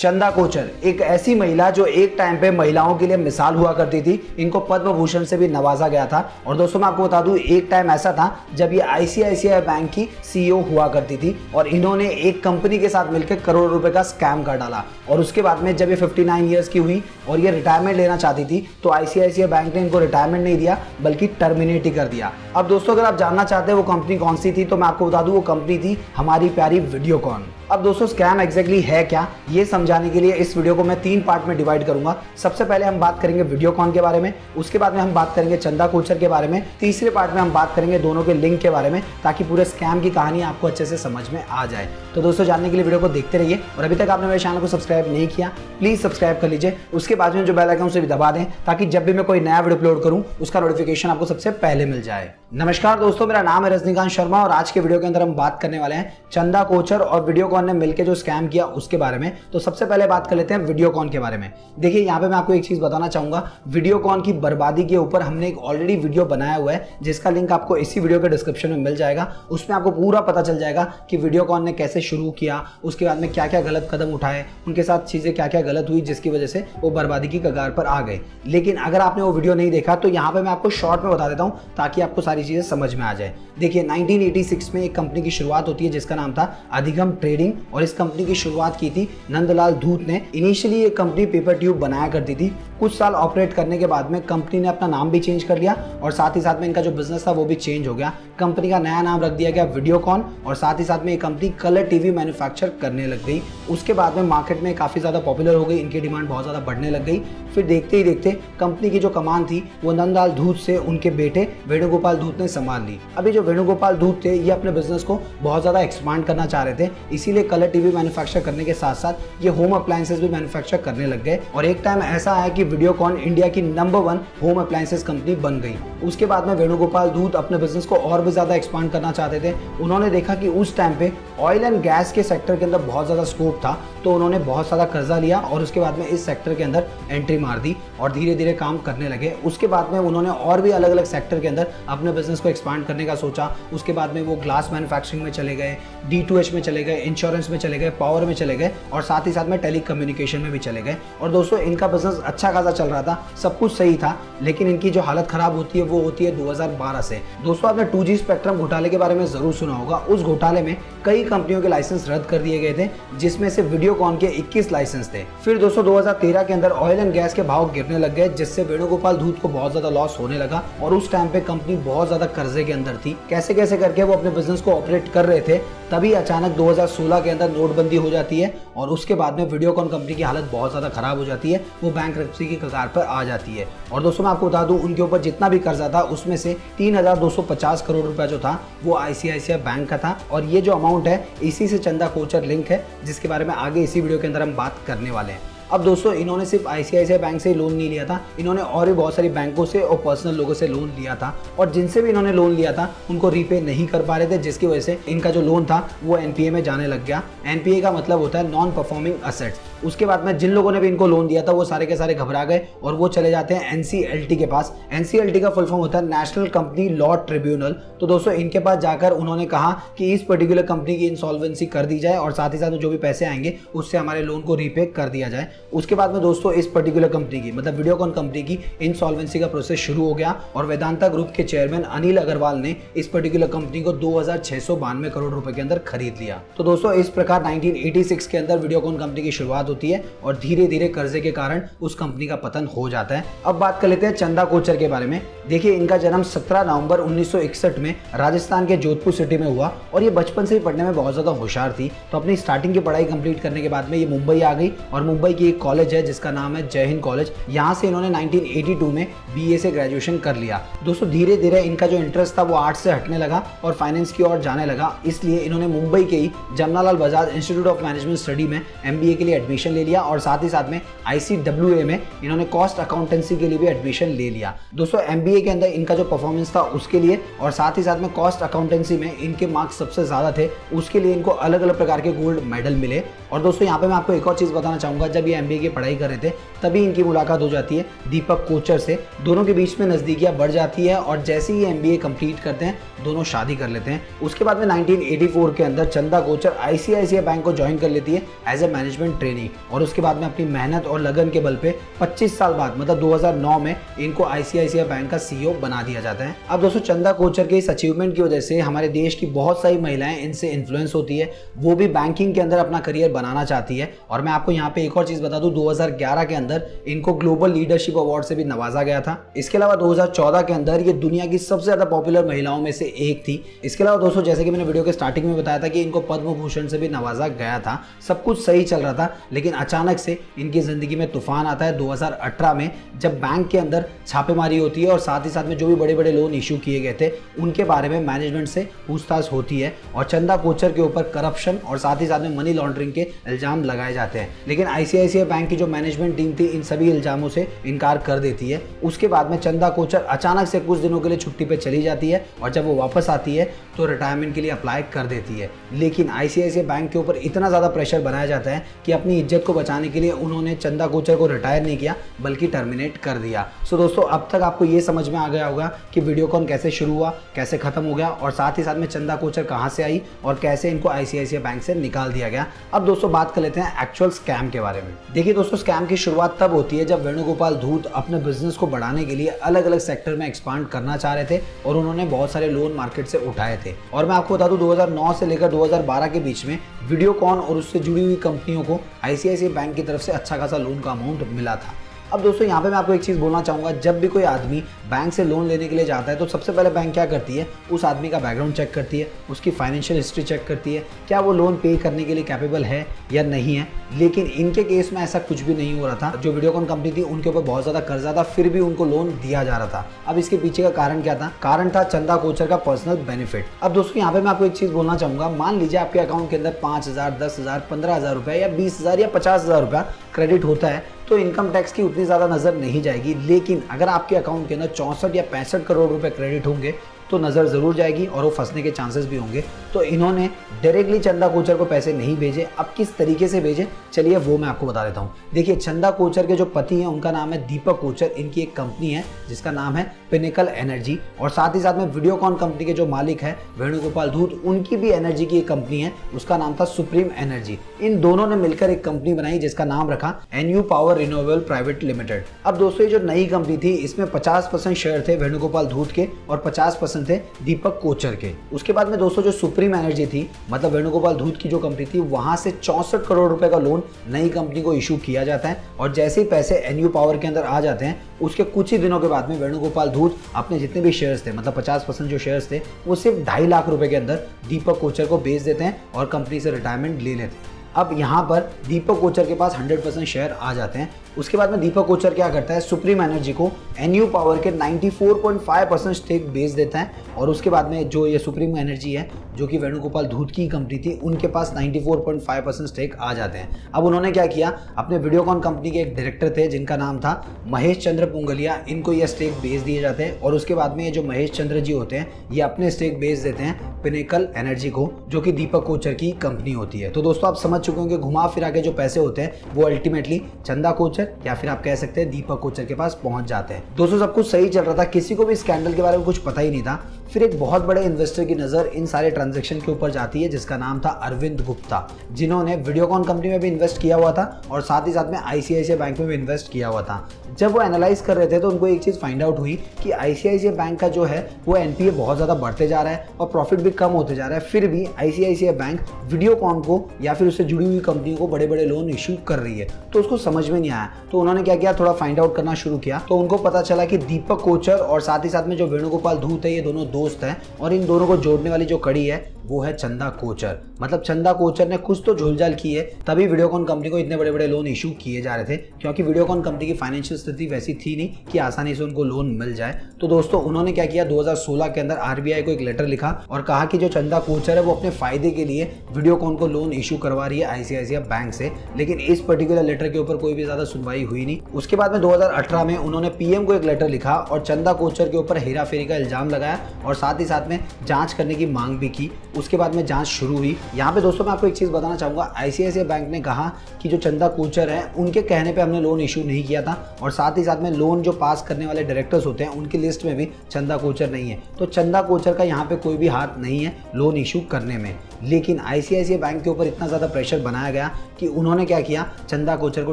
चंदा कोचर एक ऐसी महिला जो एक टाइम पे महिलाओं के लिए मिसाल हुआ करती थी। इनको पद्म भूषण से भी नवाजा गया था। और दोस्तों मैं आपको बता दूं, एक टाइम ऐसा था जब ये आईसीआईसीआई बैंक की सीईओ हुआ करती थी और इन्होंने एक कंपनी के साथ मिलकर करोड़ों रुपए का स्कैम कर डाला। और उसके बाद में जब ये 59 ईयर्स की हुई और ये रिटायरमेंट लेना चाहती थी तो आईसीआईसीआई बैंक ने इनको रिटायरमेंट नहीं दिया बल्कि टर्मिनेट ही कर दिया। अब दोस्तों अगर आप जानना चाहते हैं वो कंपनी कौन सी थी तो मैं आपको बता दूं, वो कंपनी थी हमारी प्यारी वीडियोकॉन। अब दोस्तों स्कैम एग्जैक्टली है क्या, ये समझाने के लिए इस वीडियो को मैं 3 पार्ट में डिवाइड करूंगा। सबसे पहले हम बात करेंगे वीडियोकॉन के बारे में, उसके बाद में हम बात करेंगे चंदा कोचर के बारे में, तीसरे पार्ट में हम बात करेंगे दोनों के लिंक के बारे में, ताकि पूरे स्कैम की कहानी आपको अच्छे से समझ में आ जाए। तो दोस्तों जानने के लिए वीडियो को देखते रहिए और अभी तक आपने मेरे चैनल को सब्सक्राइब नहीं किया प्लीज सब्सक्राइब कर लीजिए। उसके बाद में जो बेल आइकन उसे भी दबा दें ताकि जब भी मैं कोई नया वीडियो अपलोड करूं उसका नोटिफिकेशन आपको सबसे पहले मिल जाए। नमस्कार दोस्तों, मेरा नाम है रजनीकांत शर्मा और आज के वीडियो के अंदर हम बात करने वाले हैं चंदा कोचर और वीडियोकॉन ने मिलकर जो स्कैम किया उसके बारे में। तो सबसे पहले बात कर लेते हैं वीडियोकॉन के बारे में। देखिए यहाँ पे मैं आपको एक चीज बताना चाहूंगा, वीडियोकॉन की बर्बादी के ऊपर हमने एक ऑलरेडी वीडियो बनाया हुआ है जिसका लिंक आपको इसी वीडियो के डिस्क्रिप्शन में मिल जाएगा। उसमें आपको पूरा पता चल जाएगा कि वीडियोकॉन ने कैसे शुरू किया, उसके बाद में क्या क्या गलत कदम उठाए, उनके साथ चीजें क्या क्या गलत हुई जिसकी वजह से वो बर्बादी की कगार पर आ गए। लेकिन अगर आपने वो वीडियो नहीं देखा तो यहाँ पे मैं आपको शॉर्ट में बता देता हूँ ताकि आपको सारी चीजें समझ में आ जाए। देखिए 1986 में एक कंपनी की शुरुआत होती है जिसका नाम था अधिगम ट्रेडिंग और इस कंपनी की शुरुआत की थी नंदलाल धूत ने। इनिशियली ये कंपनी पेपर ट्यूब बनाया करती थी। कुछ साल ऑपरेट करने के बाद में कंपनी ने अपना नाम भी चेंज कर लिया और साथ ही साथ में इनका जो बिजनेस था वो भी चेंज हो गया। कंपनी का नया नाम रख दिया गया वीडियोकॉन और साथ ही साथ में ये कंपनी कलर टीवी मैन्युफैक्चर करने लग गई। उसके बाद में मार्केट में काफी ज्यादा पॉपुलर हो गई, इनकी डिमांड बहुत ज्यादा बढ़ने लग गई। फिर देखते ही देखते कंपनी की जो कमान थी वो नंदलाल धूत से उनके बेटे वेणुगोपाल धूत ने संभाल ली। अभी जो वेणुगोपाल धूत थे ये अपने बिजनेस को बहुत ज्यादा एक्सपांड करना चाह रहे थे, इसीलिए कलर टीवी मैन्युफैक्चर करने के साथ साथ ये होम अप्लायंसेस भी मैन्युफैक्चर करने लग गए। और एक टाइम ऐसा आया कि वीडियोकॉन इंडिया की नंबर 1 होम अप्लायंसेस कंपनी बन गई। उसके बाद में वेणुगोपाल धूत अपने बिजनेस को और भी ज्यादा एक्सपांड करना चाहते थे। उन्होंने देखा कि उस टाइम पे ऑयल एंड गैस के सेक्टर के अंदर बहुत ज्यादा स्कोप था, तो उन्होंने बहुत सारा कर्जा लिया और उसके बाद में इस सेक्टर के अंदर एंट्री मार दी और धीरे धीरे काम करने लगे। उसके बाद में उन्होंने और भी अलग अलग सेक्टर के अंदर अपने बिजनेस को एक्सपांड करने का सोचा। उसके बाद में वो ग्लास मैन्युफैक्चरिंग में चले गए, D2H में चले गए, इंश्योरेंस में चले गए, पावर में चले गए और साथ ही साथ में टेली कम्युनिकेशन में भी चले गए। और दोस्तों इनका बिजनेस अच्छा खासा चल रहा था, सब कुछ सही था, लेकिन इनकी जो हालत खराब होती है वो होती है 2012 से। दोस्तों आपने 2G स्पेक्ट्रम घोटाले के बारे में जरूर सुना होगा। उस घोटाले में कई कंपनियों के लाइसेंस रद्द कर दिए गए थे जिसमें से वीडियोकॉन के 21 लाइसेंस थे। फिर दोस्तों 2013 के अंदर ऑयल एंड गैस के भाव गिरने लग गए जिससे वेणुगोपाल धूत को बहुत ज्यादा लॉस होने लगा और उस टाइम पे कंपनी बहुत ज्यादा कर्जे के अंदर थी। कैसे कैसे करके वो अपने बिजनेस को ऑपरेट कर रहे थे, तभी अचानक 2016 के अंदर नोटबंदी हो जाती है और उसके बाद में वीडियोकॉन कंपनी की हालत बहुत ज्यादा खराब हो जाती है, वो बैंकरप्सी की कगार पर आ जाती है। और दोस्तों मैं आपको बता दूं, उनके ऊपर जितना भी कर्जा था उसमें से 3250 करोड़ रुपया जो था वो आईसीआईसीआई बैंक का था। और ये जो अमाउंट है इसी से चंदा कोचर लिंक है जिसके बारे में आगे इसी वीडियो के अंदर हम बात करने वाले हैं। अब दोस्तों इन्होंने सिर्फ आईसीआईसीआई बैंक से ही लोन नहीं लिया था, इन्होंने और भी बहुत सारी बैंकों से और पर्सनल लोगों से लोन लिया था और जिनसे भी इन्होंने लोन लिया था उनको रीपे नहीं कर पा रहे थे, जिसकी वजह से इनका जो लोन था वो एनपीए में जाने लग गया। एनपीए का मतलब होता है नॉन परफॉर्मिंग असेट्स। उसके बाद में जिन लोगों ने भी इनको लोन दिया था वो सारे के सारे घबरा गए और वो चले जाते हैं एनसीएलटी के पास। एनसीएलटी का फुल फॉर्म होता है नेशनल कंपनी लॉ ट्रिब्यूनल। तो दोस्तों इनके पास जाकर उन्होंने कहा कि इस पर्टिकुलर कंपनी की इंसॉल्वेंसी कर दी जाए और साथ ही साथ जो भी पैसे आएंगे उससे हमारे लोन को रीपे कर दिया जाए। उसके बाद में दोस्तों इस पर्टिकुलर कंपनी की मतलब वीडियोकॉन कंपनी की इंसॉल्वेंसी का प्रोसेस शुरू हो गया और वेदांता ग्रुप के चेयरमैन अनिल अग्रवाल ने इस पर्टिकुलर कंपनी को 2692 करोड़ रुपए के अंदर खरीद लिया। तो दोस्तों इस प्रकार 1986 के अंदर वीडियोकॉन कंपनी की शुरुआत होती है और धीरे धीरे कर्जे के कारण उस कंपनी का पतन हो जाता है। अब बात कर लेते हैं चंदा कोचर के बारे में। देखिए इनका जन्म 17 नवंबर 1961 में राजस्थान के जोधपुर सिटी में हुआ और ये बचपन से ही पढ़ने में बहुत ज्यादा होशियार थी। तो अपनी स्टार्टिंग की पढ़ाई कंप्लीट करने के बाद में ये मुंबई आ गई और मुंबई की एक कॉलेज है जिसका नाम है जय हिंद कॉलेज। यहाँ से इन्होंने 1982 में बीए से ग्रेजुएशन कर लिया। दोस्तों धीरे धीरे इनका जो इंटरेस्ट था वो आर्ट से हटने लगा और फाइनेंस की ओर जाने लगा, इसलिए इन्होंने मुंबई के ही Jamnalal Bajaj institute of management study में एमबीए के लिए एडमिशन ले लिया और साथ ही साथ में ICWA में इन्होंने कॉस्ट अकाउंटेंसी के लिए भी एडमिशन ले लिया। दोस्तों एमबीए के अंदर इनका जो परफॉर्मेंस था उसके लिए और साथ ही साथ में कॉस्ट अकाउंटेंसी में इनके मार्क्स सबसे ज्यादा थे, उसके लिए इनको अलग अलग प्रकार के गोल्ड मेडल मिले। और दोस्तों यहाँ पे मैं आपको एक और चीज बताना चाहूंगा, जब ये एमबीए की पढ़ाई कर रहे थे तभी इनकी मुलाकात हो जाती है दीपक कोचर से। दोनों के बीच में नज़दीकियाँ बढ़ जाती है और जैसे ही एमबीए कंप्लीट करते हैं दोनों शादी कर लेते हैं। उसके बाद में 1984 के अंदर चंदा कोचर आईसीआईसीआई बैंक को ज्वाइन कर लेती है एज ए मैनेजमेंट ट्रेनी और उसके बाद में अपनी मेहनत और लगन के बल पे 25 साल बाद मतलब 2009 में इनको आईसीआईसीआई बैंक का सीईओ बना दिया जाता है। अब दोस्तों चंदा कोचर के इस अचीवमेंट की वजह से हमारे देश की बहुत सारी महिलाएं इनसे इन्फ्लुएंस होती है, वो भी बैंकिंग के अंदर अपना करियर बनाना चाहती है। और मैं आपको यहाँ पे एक और चीज बता दूं, 2011 के अंदर इनको ग्लोबल लीडरशिप अवार्ड से भी नवाजा गया था। इसके अलावा 2014 के अंदर ये दुनिया की सबसे ज्यादा पॉपुलर महिलाओं में से एक थी। इसके अलावा दोस्तों जैसे कि मैंने वीडियो के स्टार्टिंग में बताया था कि इनको पद्म भूषण से भी नवाजा गया था। सब कुछ सही चल रहा था लेकिन अचानक से इनकी जिंदगी में तूफान आता है 2018 में, जब बैंक के अंदर छापेमारी होती है और साथ ही साथ में जो भी बड़े बड़े लोन इशू किए गए थे उनके बारे में मैनेजमेंट से पूछताछ होती है और चंदा कोचर के ऊपर करप्शन और साथ ही साथ में मनी लॉन्ड्रिंग के इल्जाम लगाए जाते हैं। लेकिन आईसीआईसीआई बैंक की जो मैनेजमेंट टीम थी इन सभी इल्जामों से इनकार कर देती है। उसके बाद में चंदा कोचर अचानक से कुछ दिनों के लिए छुट्टी पे चली जाती है और जब वो वापस आती है तो रिटायरमेंट के लिए अप्लाई कर देती है। लेकिन आईसीआईसीआई बैंक के ऊपर इतना ज़्यादा प्रेशर बनाया जाता है कि अपनी इज्जत को बचाने के लिए उन्होंने चंदा कोचर को रिटायर नहीं किया बल्कि टर्मिनेट कर दिया। सो दोस्तों अब तक आपको ये समझ में आ गया होगा कि वीडियोकॉन कैसे शुरू हुआ, कैसे खत्म हो गया और साथ ही साथ में चंदा कोचर कहाँ से आई और कैसे इनको आईसीआईसीआई बैंक से निकाल दिया गया। अब दोस्तों बात कर लेते हैं एक्चुअल स्कैम के बारे में। देखिए दोस्तों, स्कैम की शुरुआत तब होती है जब वेणुगोपाल धूत अपने बिजनेस को बढ़ाने के लिए अलग अलग सेक्टर में एक्सपांड करना चाह रहे थे और उन्होंने बहुत सारे लोन मार्केट से उठाए थे। और मैं आपको बता दूं 2009 से लेकर 2012 के बीच में वीडियोकॉन और उससे जुड़ी हुई कंपनियों को आईसीआईसीआई बैंक की तरफ से अच्छा खासा लोन का अमाउंट मिला था। अब दोस्तों यहाँ पे मैं आपको एक चीज़ बोलना चाहूँगा, जब भी कोई आदमी बैंक से लोन लेने के लिए जाता है तो सबसे पहले बैंक क्या करती है, उस आदमी का बैकग्राउंड चेक करती है, उसकी फाइनेंशियल हिस्ट्री चेक करती है, क्या वो लोन पे करने के लिए कैपेबल है या नहीं है। लेकिन इनके केस में ऐसा कुछ भी नहीं हो रहा था। जो वीडियोकॉन कंपनी थी उनके ऊपर बहुत ज़्यादा कर्जा था, फिर भी उनको लोन दिया जा रहा था। अब इसके पीछे का कारण क्या था? कारण था चंदा कोचर का पर्सनल बेनिफिट। अब दोस्तों यहाँ पे मैं आपको एक चीज़ बोलना चाहूँगा, मान लीजिए आपके अकाउंट के अंदर 5,000, 10,000, 15,000 रुपये या 20,000 या 50,000 रुपया क्रेडिट होता है तो इनकम टैक्स की उतनी ज़्यादा नज़र नहीं जाएगी। लेकिन अगर आपके अकाउंट के अंदर 64 या 65 करोड़ रुपए क्रेडिट होंगे तो नज़र ज़रूर जाएगी और वो फंसने के चांसेस भी होंगे। तो इन्होंने डायरेक्टली चंदा कोचर को पैसे नहीं भेजे। अब किस तरीके से भेजे, चलिए वो मैं आपको बता देता हूँ। देखिए, चंदा कोचर के जो पति हैं उनका नाम है दीपक कोचर। इनकी एक कंपनी है जिसका नाम है पिनेकल एनर्जी और साथ ही साथ में वीडियोकॉन कंपनी के जो मालिक है वेणुगोपाल धूत, उनकी भी एनर्जी की एक कंपनी है, उसका नाम था सुप्रीम एनर्जी। इन दोनों ने मिलकर एक कंपनी बनाई जिसका नाम रखा NU power renewable private limited. अब दोस्तों ये जो नई कंपनी थी इसमें 50% शेयर थे वेणुगोपाल धूत के और 50% थे दीपक कोचर के। उसके बाद में दोस्तों जो सुप्रीम एनर्जी थी मतलब वेणुगोपाल धूत की जो कंपनी थी, वहां से 64 करोड़ रुपए का लोन नई कंपनी को इशू किया जाता है और जैसे ही पैसे एनयू पावर के अंदर आ जाते हैं उसके कुछ ही दिनों के बाद में वेणुगोपाल धूत अपने जितने भी शेयर्स थे मतलब 50% जो शेयर्स थे वो सिर्फ 2.5 लाख रुपए के अंदर दीपक कोचर को बेच देते हैं और कंपनी से रिटायरमेंट ले लेते हैं। अब यहाँ पर दीपक कोचर के पास 100% शेयर आ जाते हैं। उसके बाद में दीपक कोचर क्या करता है, सुप्रीम एनर्जी को एनयू पावर के 94.5% स्टेक बेच देता है और उसके बाद में जो ये सुप्रीम एनर्जी है जो कि वेणुगोपाल धूत की कंपनी थी उनके पास 94.5% स्टेक आ जाते हैं। अब उन्होंने क्या किया, अपने वीडियोकॉन कंपनी के एक डायरेक्टर थे जिनका नाम था महेश चंद्र पुंगलिया, इनको ये स्टेक बेच दिए जाते हैं और उसके बाद में ये जो महेश चंद्र जी होते हैं ये अपने स्टेक बेच देते हैं पिनेकल एनर्जी को जो कि दीपक कोचर की कंपनी होती है। तो दोस्तों आप समझ चुके होंगे घुमा फिरा के जो पैसे होते हैं वो अल्टीमेटली चंदा कोचर या फिर आप कह सकते हैं दीपक कोचर के पास पहुंच जाते हैं। दोस्तों सब कुछ सही चल रहा था, किसी को भी स्कैंडल के बारे में कुछ पता ही नहीं था। फिर एक बहुत बड़े इन्वेस्टर की नजर इन सारे ट्रांजैक्शन के ऊपर जाती है जिसका नाम था अरविंद गुप्ता, जिन्होंने वीडियोकॉन कंपनी में भी इन्वेस्ट किया हुआ था और साथ ही साथ में आईसीआईसीआई बैंक में भी इन्वेस्ट किया हुआ था। जब वो एनालाइज कर रहे थे तो उनको एक चीज फाइंड आउट हुई कि आईसीआईसीआई बैंक का जो है वो एनपीए बहुत ज्यादा बढ़ते जा रहा है और प्रॉफिट भी कम होते जा रहा है, फिर भी आईसीआईसीआई बैंक वीडियोकॉन को या फिर उससे जुड़ी हुई कंपनियों को बड़े बड़े लोन इशू कर रही है। तो उसको समझ में नहीं आया तो उन्होंने क्या किया, थोड़ा फाइंड आउट करना शुरू किया। तो उनको पता चला कि दीपक कोचर और साथ ही साथ में जो वेणुगोपाल धूत है ये दोनों दोस्त हैं और इन दोनों को जोड़ने वाली जो कड़ी है वो है चंदा कोचर। मतलब चंदा कोचर ने कुछ तो झोलझाल की है तभी वीडियोकॉन कंपनी को इतने बड़े बड़े लोन इशू किए जा रहे थे, क्योंकि वीडियोकॉन कंपनी की फाइनेंशियल स्थिति वैसी थी नहीं कि आसानी से उनको लोन मिल जाए। तो दोस्तों उन्होंने क्या किया, 2016 के अंदर आरबीआई को एक लेटर लिखा और कहा कि जो चंदा कोचर है वो अपने फायदे के लिए वीडियोकॉन को लोन इशू करवा रही है आईसीआईसीआई बैंक से। लेकिन इस पर्टिकुलर लेटर के ऊपर कोई भी ज्यादा सुनवाई हुई नहीं। उसके बाद में 2018 में उन्होंने पीएम को एक लेटर लिखा और चंदा कोचर के ऊपर हेरा फेरी का इल्जाम लगाया और साथ ही साथ में जांच करने की मांग भी की। उसके बाद में जांच शुरू हुई। यहाँ पे दोस्तों मैं आपको एक चीज़ बताना चाहूँगा, आईसीआईसीआई बैंक ने कहा कि जो चंदा कोचर हैं उनके कहने पे हमने लोन इशू नहीं किया था, और साथ ही साथ में लोन जो पास करने वाले डायरेक्टर्स होते हैं उनकी लिस्ट में भी चंदा कोचर नहीं है। तो चंदा कोचर का यहाँ पे कोई भी हाथ नहीं है लोन इशू करने में। लेकिन आईसीआईसीआई बैंक के ऊपर इतना ज़्यादा प्रेशर बनाया गया कि उन्होंने क्या किया, चंदा कोचर को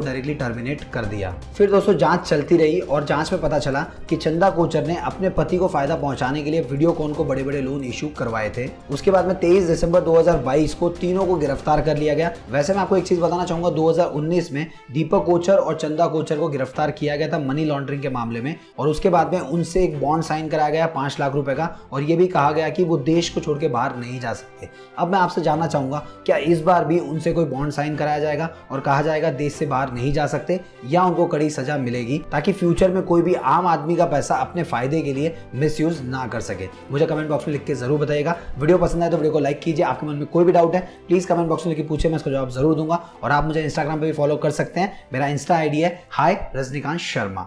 डायरेक्टली टर्मिनेट कर दिया। फिर दोस्तों जांच चलती रही और जांच में पता चला कि चंदा कोचर ने अपने पति को फायदा पहुंचाने के लिए वीडियोकॉन को बड़े बड़े लोन इशू करवाए थे। उसके बाद में 23 दिसंबर 2022 को तीनों को गिरफ्तार कर लिया गया। वैसे मैं आपको एक चीज बताना चाहूंगा, 2019 में दीपक कोचर और चंदा कोचर को गिरफ्तार किया गया था मनी लॉन्ड्रिंग के मामले में, और उसके बाद में उनसे एक बॉन्ड साइन कराया गया 5 लाख रुपए का, और ये भी कहा गया कि वो देश को छोड़ के बाहर नहीं जा सकते। अब मैं आपसे जानना चाहूंगा, क्या इस बार भी उनसे कोई बॉन्ड साइन कराया जाएगा और कहा जाएगा देश से बाहर नहीं जा सकते, या उनको कड़ी सजा मिलेगी ताकि फ्यूचर में कोई भी आम आदमी का पैसा अपने फायदे के लिए मिसयूज ना कर सके? मुझे कमेंट बॉक्स में लिख के जरूर बताइएगा। वीडियो पसंद आए तो वीडियो को लाइक कीजिए। आपके मन में कोई भी डाउट है प्लीज कमेंट बॉक्स में लिख के पूछे, मैं इसका जवाब जरूर दूंगा। और आप मुझे इंस्टाग्राम पे भी फॉलो कर सकते हैं, मेरा इंस्टा आईडी है हाय रजनीकांत शर्मा।